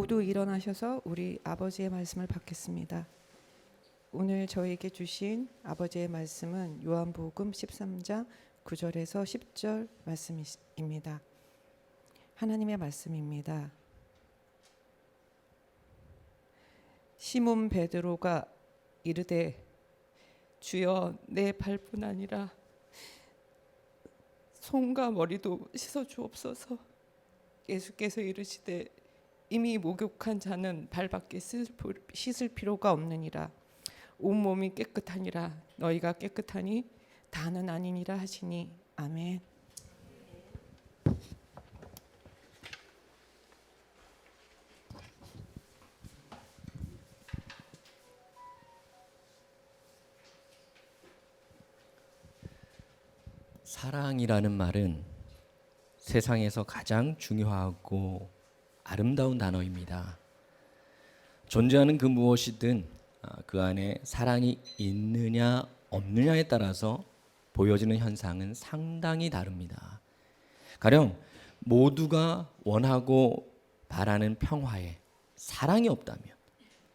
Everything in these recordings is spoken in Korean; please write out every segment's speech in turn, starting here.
모두 일어나셔서 우리 아버지의 말씀을 받겠습니다. 오늘 저에게 주신 아버지의 말씀은 요한복음 13장 9절에서 10절 말씀입니다. 하나님의 말씀입니다. 시몬 베드로가 이르되 주여 내 발뿐 아니라 손과 머리도 씻어 주옵소서. 예수께서 이르시되 이미 목욕한 자는 발밖에 씻을 필요가 없느니라. 온몸이 깨끗하니라. 너희가 깨끗하니 다는 아니니라 하시니 아멘. 사랑이라는 말은 세상에서 가장 중요하고 아름다운 단어입니다. 존재하는 그 무엇이든 그 안에 사랑이 있느냐 없느냐에 따라서 보여지는 현상은 상당히 다릅니다. 가령 모두가 원하고 바라는 평화에 사랑이 없다면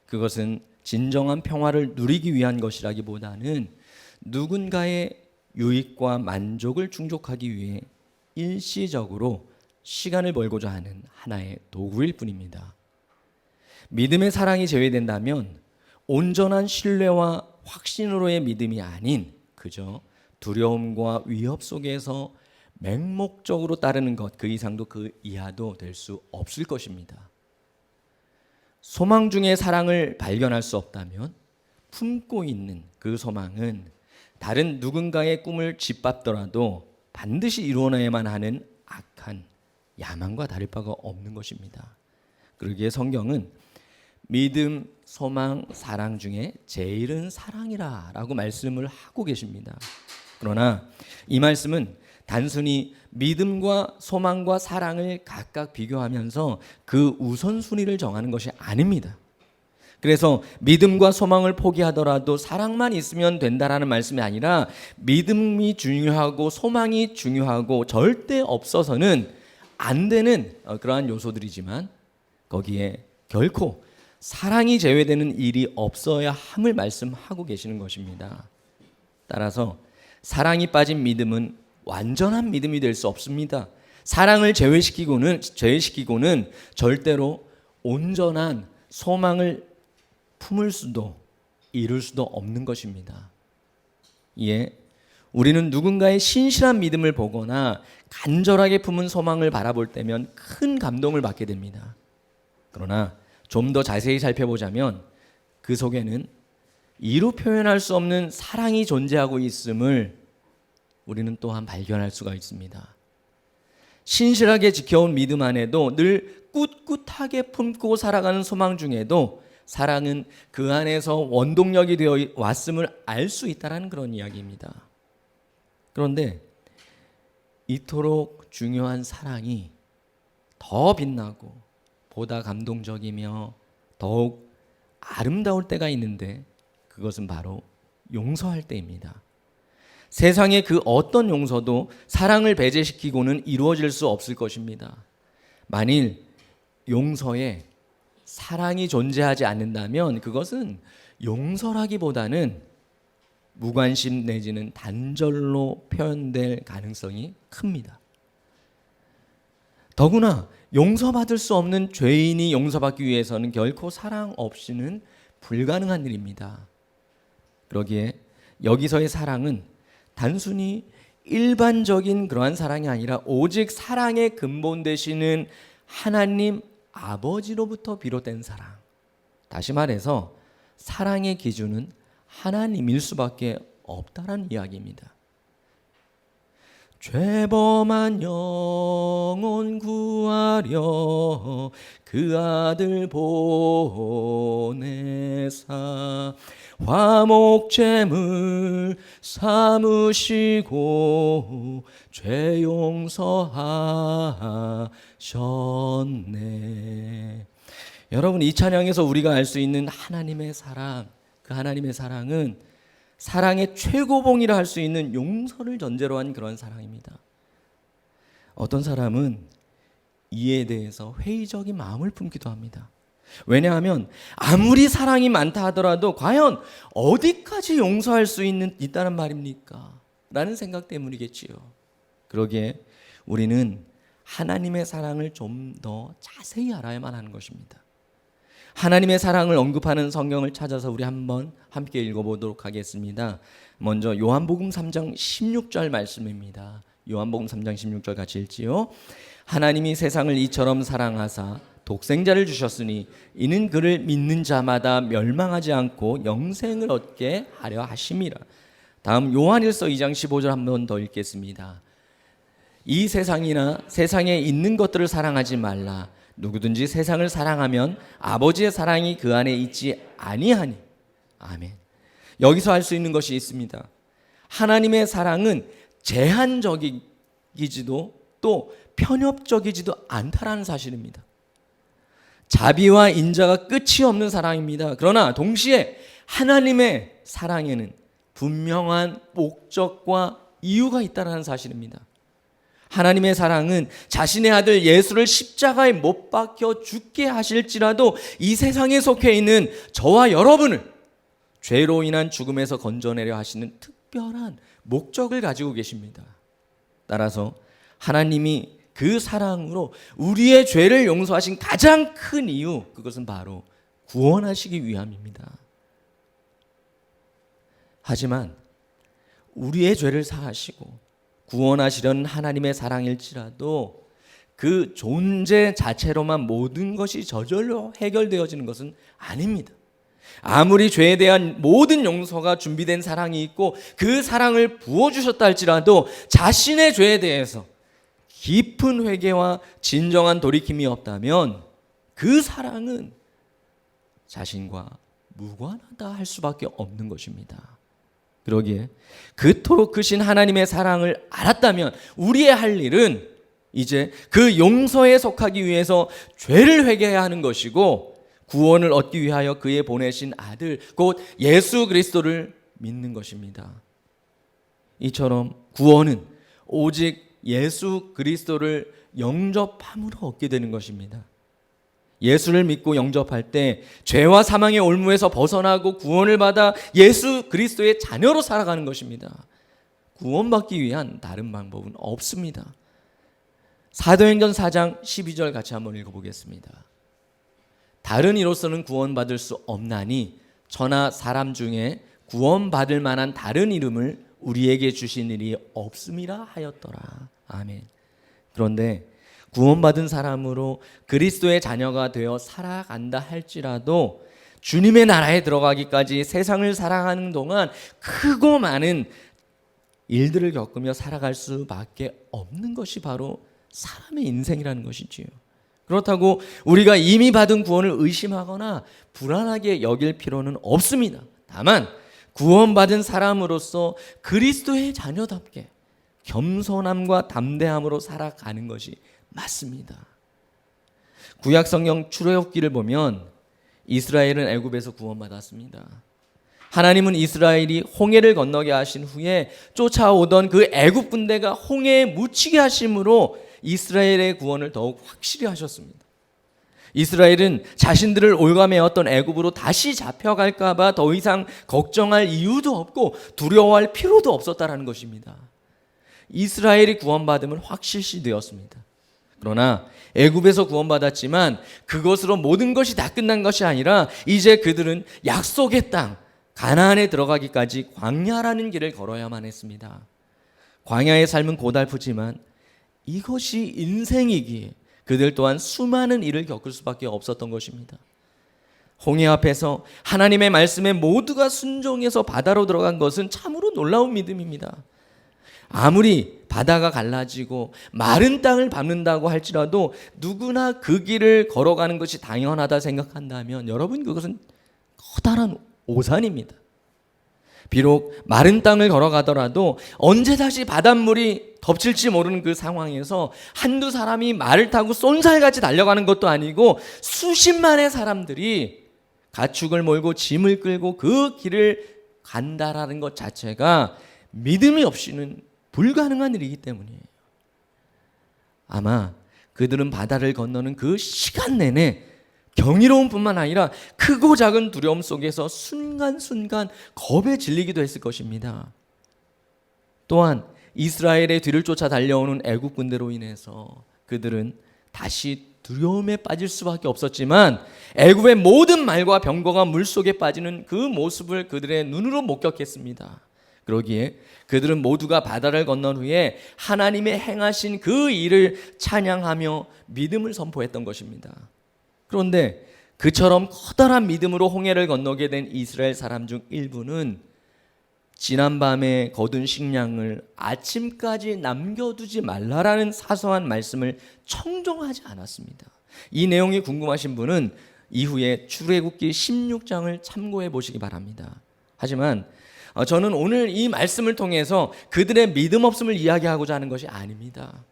그것은 진정한 평화를 누리기 위한 것이라기보다는 누군가의 유익과 만족을 충족하기 위해 일시적으로 시간을 벌고자 하는 하나의 도구일 뿐입니다. 믿음의 사랑이 제외된다면 온전한 신뢰와 확신으로의 믿음이 아닌 그저 두려움과 위협 속에서 맹목적으로 따르는 것, 그 이상도 그 이하도 될 수 없을 것입니다. 소망 중에 사랑을 발견할 수 없다면 품고 있는 그 소망은 다른 누군가의 꿈을 짓밟더라도 반드시 이루어내야만 하는 악한 야망과 다를 바가 없는 것입니다. 그러기에 성경은 믿음, 소망, 사랑 중에 제일은 사랑이라 라고 말씀을 하고 계십니다. 그러나 이 말씀은 단순히 믿음과 소망과 사랑을 각각 비교하면서 그 우선순위를 정하는 것이 아닙니다. 그래서 믿음과 소망을 포기하더라도 사랑만 있으면 된다라는 말씀이 아니라 믿음이 중요하고 소망이 중요하고 절대 없어서는 안 되는 그러한 요소들이지만 거기에 결코 사랑이 제외되는 일이 없어야 함을 말씀하고 계시는 것입니다. 따라서 사랑이 빠진 믿음은 완전한 믿음이 될 수 없습니다. 사랑을 제외시키고는 절대로 온전한 소망을 품을 수도 이룰 수도 없는 것입니다. 이에 우리는 누군가의 신실한 믿음을 보거나 간절하게 품은 소망을 바라볼 때면 큰 감동을 받게 됩니다. 그러나 좀 더 자세히 살펴보자면 그 속에는 이루 표현할 수 없는 사랑이 존재하고 있음을 우리는 또한 발견할 수가 있습니다. 신실하게 지켜온 믿음 안에도 늘 꿋꿋하게 품고 살아가는 소망 중에도 사랑은 그 안에서 원동력이 되어 왔음을 알 수 있다는 그런 이야기입니다. 그런데 이토록 중요한 사랑이 더 빛나고 보다 감동적이며 더욱 아름다울 때가 있는데 그것은 바로 용서할 때입니다. 세상의 그 어떤 용서도 사랑을 배제시키고는 이루어질 수 없을 것입니다. 만일 용서에 사랑이 존재하지 않는다면 그것은 용서라기보다는 무관심 내지는 단절로 표현될 가능성이 큽니다. 더구나 용서받을 수 없는 죄인이 용서받기 위해서는 결코 사랑 없이는 불가능한 일입니다. 그러기에 여기서의 사랑은 단순히 일반적인 그러한 사랑이 아니라 오직 사랑의 근본 되시는 하나님 아버지로부터 비롯된 사랑. 다시 말해서 사랑의 기준은 하나님일 수밖에 없다라는 이야기입니다. 죄범한 영혼 구하려 그 아들 보내사 화목제물 삼으시고 죄 용서하셨네. 여러분, 이 찬양에서 우리가 알 수 있는 하나님의 사랑, 그 하나님의 사랑은 사랑의 최고봉이라 할 수 있는 용서를 전제로 한 그런 사랑입니다. 어떤 사람은 이에 대해서 회의적인 마음을 품기도 합니다. 왜냐하면 아무리 사랑이 많다 하더라도 과연 어디까지 용서할 수 있다는 말입니까? 라는 생각 때문이겠지요. 그러기에 우리는 하나님의 사랑을 좀 더 자세히 알아야만 하는 것입니다. 하나님의 사랑을 언급하는 성경을 찾아서 우리 한번 함께 읽어보도록 하겠습니다. 먼저 요한복음 3장 16절 말씀입니다. 요한복음 3장 16절 같이 읽지요. 하나님이 세상을 이처럼 사랑하사 독생자를 주셨으니 이는 그를 믿는 자마다 멸망하지 않고 영생을 얻게 하려 하심이라. 다음 요한일서 2장 15절 한 번 더 읽겠습니다. 이 세상이나 세상에 있는 것들을 사랑하지 말라. 누구든지 세상을 사랑하면 아버지의 사랑이 그 안에 있지 아니하니. 아멘. 여기서 알 수 있는 것이 있습니다. 하나님의 사랑은 제한적이지도 또 편협적이지도 않다라는 사실입니다. 자비와 인자가 끝이 없는 사랑입니다. 그러나 동시에 하나님의 사랑에는 분명한 목적과 이유가 있다는 사실입니다. 하나님의 사랑은 자신의 아들 예수를 십자가에 못 박혀 죽게 하실지라도 이 세상에 속해 있는 저와 여러분을 죄로 인한 죽음에서 건져내려 하시는 특별한 목적을 가지고 계십니다. 따라서 하나님이 그 사랑으로 우리의 죄를 용서하신 가장 큰 이유, 그것은 바로 구원하시기 위함입니다. 하지만 우리의 죄를 사하시고 구원하시려는 하나님의 사랑일지라도 그 존재 자체로만 모든 것이 저절로 해결되어지는 것은 아닙니다. 아무리 죄에 대한 모든 용서가 준비된 사랑이 있고 그 사랑을 부어주셨다 할지라도 자신의 죄에 대해서 깊은 회개와 진정한 돌이킴이 없다면 그 사랑은 자신과 무관하다 할 수밖에 없는 것입니다. 그러기에 그토록 크신 하나님의 사랑을 알았다면 우리의 할 일은 이제 그 용서에 속하기 위해서 죄를 회개해야 하는 것이고 구원을 얻기 위하여 그의 보내신 아들 곧 예수 그리스도를 믿는 것입니다. 이처럼 구원은 오직 예수 그리스도를 영접함으로 얻게 되는 것입니다. 예수를 믿고 영접할 때 죄와 사망의 올무에서 벗어나고 구원을 받아 예수 그리스도의 자녀로 살아가는 것입니다. 구원받기 위한 다른 방법은 없습니다. 사도행전 4장 12절 같이 한번 읽어보겠습니다. 다른 이로서는 구원받을 수 없나니 저나 사람 중에 구원받을 만한 다른 이름을 우리에게 주신 일이 없음이라 하였더라. 아멘. 그런데 구원받은 사람으로 그리스도의 자녀가 되어 살아간다 할지라도 주님의 나라에 들어가기까지 세상을 살아가는 동안 크고 많은 일들을 겪으며 살아갈 수밖에 없는 것이 바로 사람의 인생이라는 것이지요. 그렇다고 우리가 이미 받은 구원을 의심하거나 불안하게 여길 필요는 없습니다. 다만 구원받은 사람으로서 그리스도의 자녀답게 겸손함과 담대함으로 살아가는 것이 맞습니다. 구약 성경 출애굽기를 보면 이스라엘은 애굽에서 구원받았습니다. 하나님은 이스라엘이 홍해를 건너게 하신 후에 쫓아오던 그 애굽 군대가 홍해에 묻히게 하심으로 이스라엘의 구원을 더욱 확실히 하셨습니다. 이스라엘은 자신들을 올가매었던 애굽으로 다시 잡혀갈까 봐 더 이상 걱정할 이유도 없고 두려워할 필요도 없었다라는 것입니다. 이스라엘이 구원받음은 확실시 되었습니다. 그러나 애굽에서 구원받았지만 그것으로 모든 것이 다 끝난 것이 아니라 이제 그들은 약속의 땅 가나안에 들어가기까지 광야라는 길을 걸어야만 했습니다. 광야의 삶은 고달프지만 이것이 인생이기에 그들 또한 수많은 일을 겪을 수밖에 없었던 것입니다. 홍해 앞에서 하나님의 말씀에 모두가 순종해서 바다로 들어간 것은 참으로 놀라운 믿음입니다. 아무리 바다가 갈라지고 마른 땅을 밟는다고 할지라도 누구나 그 길을 걸어가는 것이 당연하다 생각한다면 여러분 그것은 커다란 오산입니다. 비록 마른 땅을 걸어가더라도 언제 다시 바닷물이 덮칠지 모르는 그 상황에서 한두 사람이 말을 타고 쏜살같이 달려가는 것도 아니고 수십만의 사람들이 가축을 몰고 짐을 끌고 그 길을 간다라는 것 자체가 믿음이 없이는 불가능한 일이기 때문이에요. 아마 그들은 바다를 건너는 그 시간 내내 경이로움뿐만 아니라 크고 작은 두려움 속에서 순간순간 겁에 질리기도 했을 것입니다. 또한 이스라엘의 뒤를 쫓아 달려오는 애국군대로 인해서 그들은 다시 두려움에 빠질 수밖에 없었지만 애굽의 모든 말과 병거가 물속에 빠지는 그 모습을 그들의 눈으로 목격했습니다. 그러기에 그들은 모두가 바다를 건넌 후에 하나님의 행하신 그 일을 찬양하며 믿음을 선포했던 것입니다. 그런데 그처럼 커다란 믿음으로 홍해를 건너게 된 이스라엘 사람 중 일부는 지난밤에 거둔 식량을 아침까지 남겨두지 말라라는 사소한 말씀을 청종하지 않았습니다. 이 내용이 궁금하신 분은 이후에 출애굽기 16장을 참고해 보시기 바랍니다. 하지만 저는 오늘 이 말씀을 통해서 그들의 믿음 없음을 이야기하고자 하는 것이 아닙니다.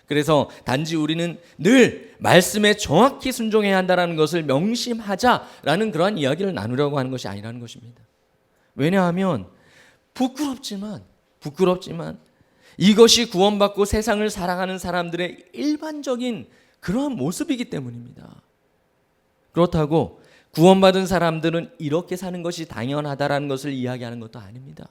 그래서 단지 우리는 늘 말씀에 정확히 순종해야 한다는 것을 명심하자라는 그러한 이야기를 나누려고 하는 것이 아니라는 것입니다. 왜냐하면 부끄럽지만 이것이 구원받고 세상을 살아가는 사람들의 일반적인 그러한 모습이기 때문입니다. 그렇다고 구원받은 사람들은 이렇게 사는 것이 당연하다라는 것을 이야기하는 것도 아닙니다.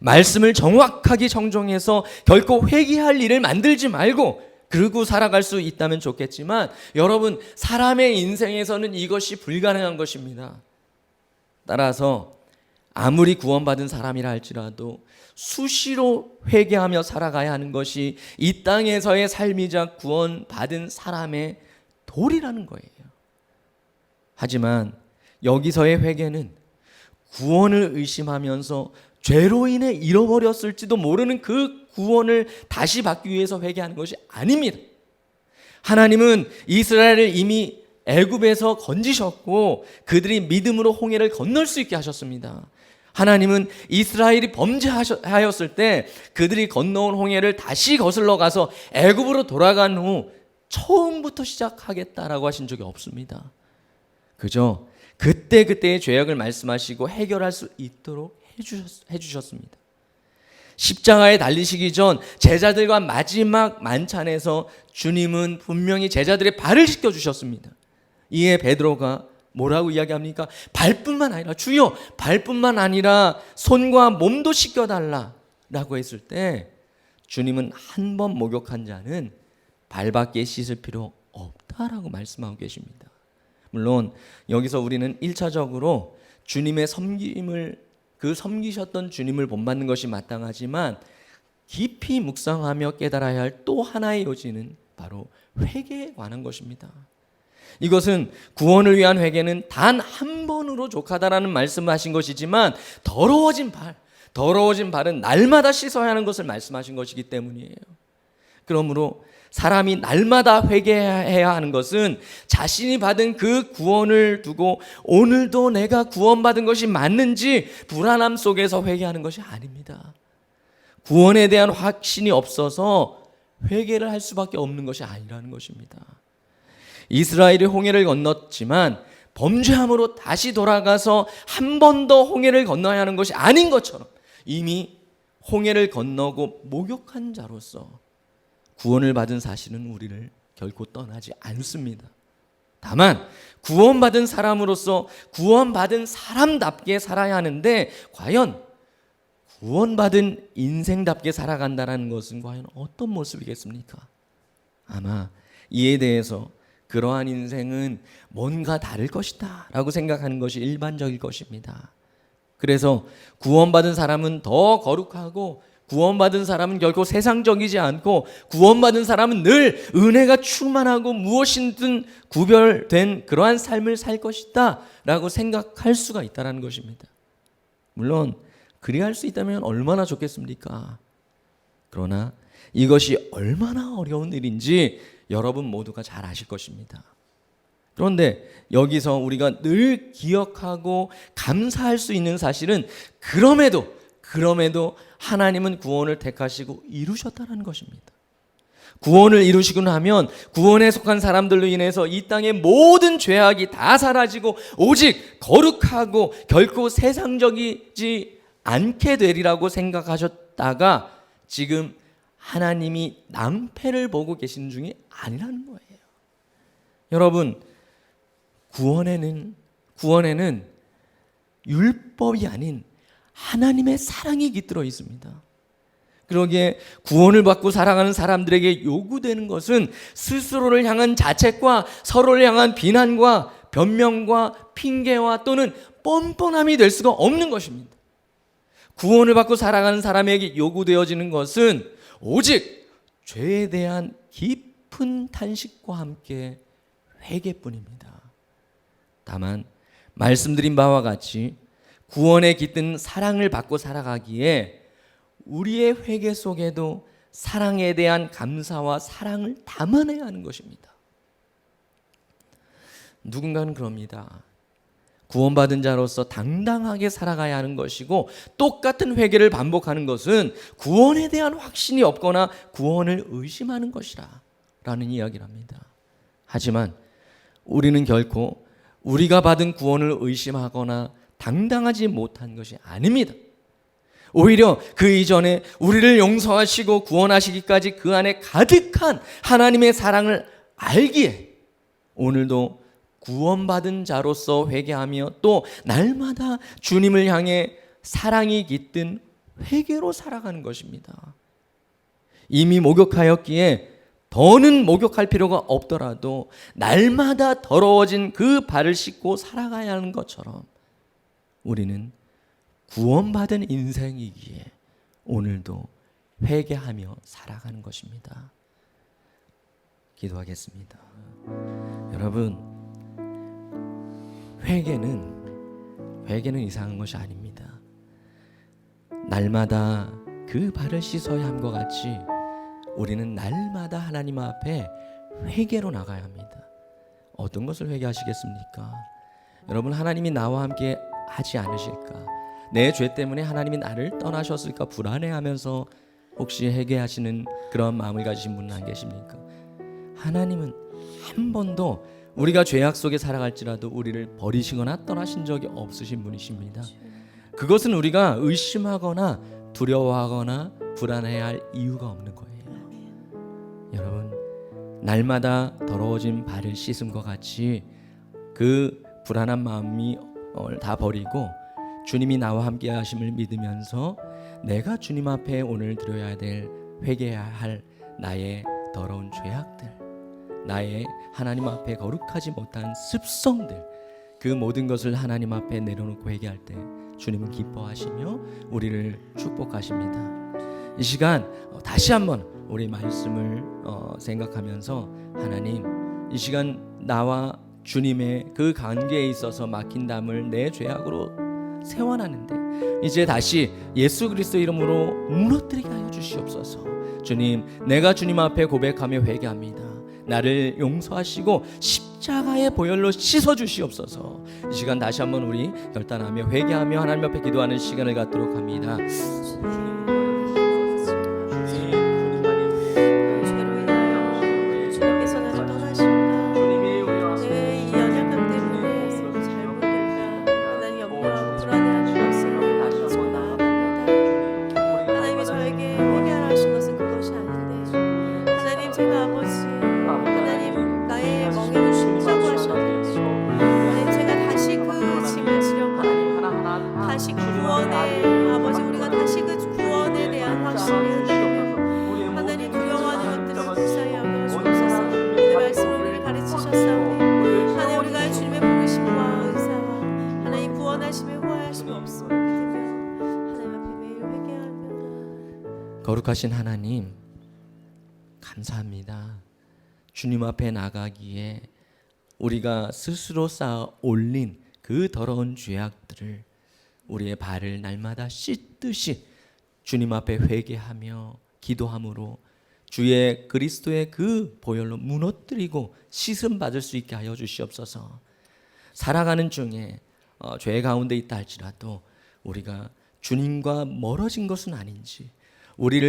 말씀을 정확하게 정정해서 결코 회개할 일을 만들지 말고 그러고 살아갈 수 있다면 좋겠지만 여러분, 사람의 인생에서는 이것이 불가능한 것입니다. 따라서 아무리 구원받은 사람이라 할지라도 수시로 회개하며 살아가야 하는 것이 이 땅에서의 삶이자 구원받은 사람의 도리라는 거예요. 하지만 여기서의 회개는 구원을 의심하면서 죄로 인해 잃어버렸을지도 모르는 그 구원을 다시 받기 위해서 회개하는 것이 아닙니다. 하나님은 이스라엘을 이미 애굽에서 건지셨고 그들이 믿음으로 홍해를 건널 수 있게 하셨습니다. 하나님은 이스라엘이 범죄하였을 때 그들이 건너온 홍해를 다시 거슬러 가서 애굽으로 돌아간 후 처음부터 시작하겠다라고 하신 적이 없습니다. 그저 그때그때의 죄악을 말씀하시고 해결할 수 있도록 해주셨습니다. 십자가에 달리시기 전 제자들과 마지막 만찬에서 주님은 분명히 제자들의 발을 씻겨주셨습니다. 이에 베드로가 뭐라고 이야기합니까? 발뿐만 아니라, 주여 발뿐만 아니라 손과 몸도 씻겨달라라고 했을 때 주님은 한 번 목욕한 자는 발밖에 씻을 필요 없다라고 말씀하고 계십니다. 물론 여기서 우리는 1차적으로 주님의 섬김을, 그 섬기셨던 주님을 본받는 것이 마땅하지만 깊이 묵상하며 깨달아야 할 또 하나의 요지는 바로 회개에 관한 것입니다. 이것은 구원을 위한 회개는 단 한 번으로 족하다라는 말씀을 하신 것이지만 더러워진 발은 날마다 씻어야 하는 것을 말씀하신 것이기 때문이에요. 그러므로 사람이 날마다 회개해야 하는 것은 자신이 받은 그 구원을 두고 오늘도 내가 구원받은 것이 맞는지 불안함 속에서 회개하는 것이 아닙니다. 구원에 대한 확신이 없어서 회개를 할 수밖에 없는 것이 아니라는 것입니다. 이스라엘이 홍해를 건넜지만 범죄함으로 다시 돌아가서 한 번 더 홍해를 건너야 하는 것이 아닌 것처럼 이미 홍해를 건너고 목욕한 자로서 구원을 받은 사실은 우리를 결코 떠나지 않습니다. 다만 구원받은 사람으로서 구원받은 사람답게 살아야 하는데 과연 구원받은 인생답게 살아간다는 것은 과연 어떤 모습이겠습니까? 아마 이에 대해서 그러한 인생은 뭔가 다를 것이다 라고 생각하는 것이 일반적일 것입니다. 그래서 구원받은 사람은 더 거룩하고 구원받은 사람은 결코 세상적이지 않고 구원받은 사람은 늘 은혜가 충만하고 무엇이든 구별된 그러한 삶을 살 것이다 라고 생각할 수가 있다는 것입니다. 물론 그리할 수 있다면 얼마나 좋겠습니까? 그러나 이것이 얼마나 어려운 일인지 여러분 모두가 잘 아실 것입니다. 그런데 여기서 우리가 늘 기억하고 감사할 수 있는 사실은 그럼에도 하나님은 구원을 택하시고 이루셨다는 것입니다. 구원을 이루시고 나면 구원에 속한 사람들로 인해서 이 땅의 모든 죄악이 다 사라지고 오직 거룩하고 결코 세상적이지 않게 되리라고 생각하셨다가 지금 하나님이 낭패를 보고 계신 중이 아니라는 거예요. 여러분, 구원에는 율법이 아닌 하나님의 사랑이 깃들어 있습니다. 그러기에 구원을 받고 살아가는 사람들에게 요구되는 것은 스스로를 향한 자책과 서로를 향한 비난과 변명과 핑계와 또는 뻔뻔함이 될 수가 없는 것입니다. 구원을 받고 살아가는 사람에게 요구되어지는 것은 오직 죄에 대한 깊은 탄식과 함께 회개뿐입니다. 다만 말씀드린 바와 같이 구원에 깃든 사랑을 받고 살아가기에 우리의 회개 속에도 사랑에 대한 감사와 사랑을 담아내야 하는 것입니다. 누군가는 그럽니다. 구원받은 자로서 당당하게 살아가야 하는 것이고 똑같은 회개를 반복하는 것은 구원에 대한 확신이 없거나 구원을 의심하는 것이라 라는 이야기를 합니다. 하지만 우리는 결코 우리가 받은 구원을 의심하거나 당당하지 못한 것이 아닙니다. 오히려 그 이전에 우리를 용서하시고 구원하시기까지 그 안에 가득한 하나님의 사랑을 알기에 오늘도 구원받은 자로서 회개하며 또 날마다 주님을 향해 사랑이 깃든 회개로 살아가는 것입니다. 이미 목욕하였기에 더는 목욕할 필요가 없더라도 날마다 더러워진 그 발을 씻고 살아가야 하는 것처럼 우리는 구원받은 인생이기에 오늘도 회개하며 살아가는 것입니다. 기도하겠습니다. 여러분, 회개는 이상한 것이 아닙니다. 날마다 그 발을 씻어야 함과 같이 우리는 날마다 하나님 앞에 회개로 나가야 합니다. 어떤 것을 회개하시겠습니까? 여러분, 하나님이 나와 함께 하지 않으실까? 내 죄 때문에 하나님이 나를 떠나셨을까 불안해하면서 혹시 회개하시는 그런 마음을 가지신 분은 안 계십니까? 하나님은 한 번도 우리가 죄악 속에 살아갈지라도 우리를 버리시거나 떠나신 적이 없으신 분이십니다. 그것은 우리가 의심하거나 두려워하거나 불안해야 할 이유가 없는 거예요. 여러분, 날마다 더러워진 발을 씻음과 같이 그 불안한 마음이 다 버리고 주님이 나와 함께 하심을 믿으면서 내가 주님 앞에 오늘 드려야 될 회개해야 할 나의 더러운 죄악들, 나의 하나님 앞에 거룩하지 못한 습성들, 그 모든 것을 하나님 앞에 내려놓고 회개할 때 주님은 기뻐하시며 우리를 축복하십니다. 이 시간 다시 한번 우리 말씀을 생각하면서 하나님, 이 시간 나와 주님의 그 관계에 있어서 막힌 담을 내 죄악으로 세워놨는데 이제 다시 예수 그리스도 이름으로 무너뜨리게 하여 주시옵소서. 주님, 내가 주님 앞에 고백하며 회개합니다. 나를 용서하시고 십자가의 보혈로 씻어 주시옵소서. 이 시간 다시 한번 우리 결단하며 회개하며 하나님 앞에 기도하는 시간을 갖도록 합니다. 다시 구원의 아버지, 우리가 다시 그 구원에 대한 확신이 하나님 두려워하는 것들을 불사히 여겨 주옵소서. 오늘 말씀을 우리를 가르치셨사오니 하나님, 우리가 주님의 부르심과 은사와 하나님 구원하심에 후하심이 없음을 믿으며 하나님 앞에 매일 회개하며 거룩하신 하나님, 감사합니다. 주님 앞에 나가기에 우리가 스스로 쌓아 올린 그 더러운 죄악들을 우리의 발을 날마다 씻듯이 주님 앞에 회개하며 기도함으로 주의 그리스도의 그 보혈로 무너뜨리고 씻음 받을 수 있게 하여 주시옵소서. 살아가는 중에 죄 가운데 있다 할지라도 우리가 주님과 멀어진 것은 아닌지,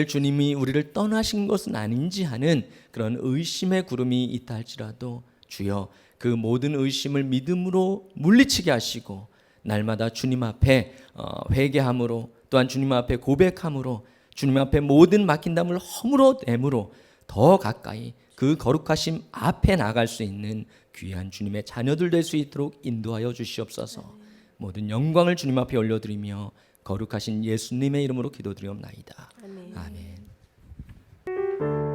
주님이 우리를 떠나신 것은 아닌지 하는 그런 의심의 구름이 있다 할지라도 주여, 그 모든 의심을 믿음으로 물리치게 하시고 날마다 주님 앞에 회개함으로, 또한 주님 앞에 고백함으로, 주님 앞에 모든 막힌 담을 허물어 내므로 더 가까이 그 거룩하심 앞에 나갈 수 있는 귀한 주님의 자녀들 될 수 있도록 인도하여 주시옵소서. 모든 영광을 주님 앞에 올려드리며 거룩하신 예수님의 이름으로 기도드리옵나이다. 아멘. 아멘.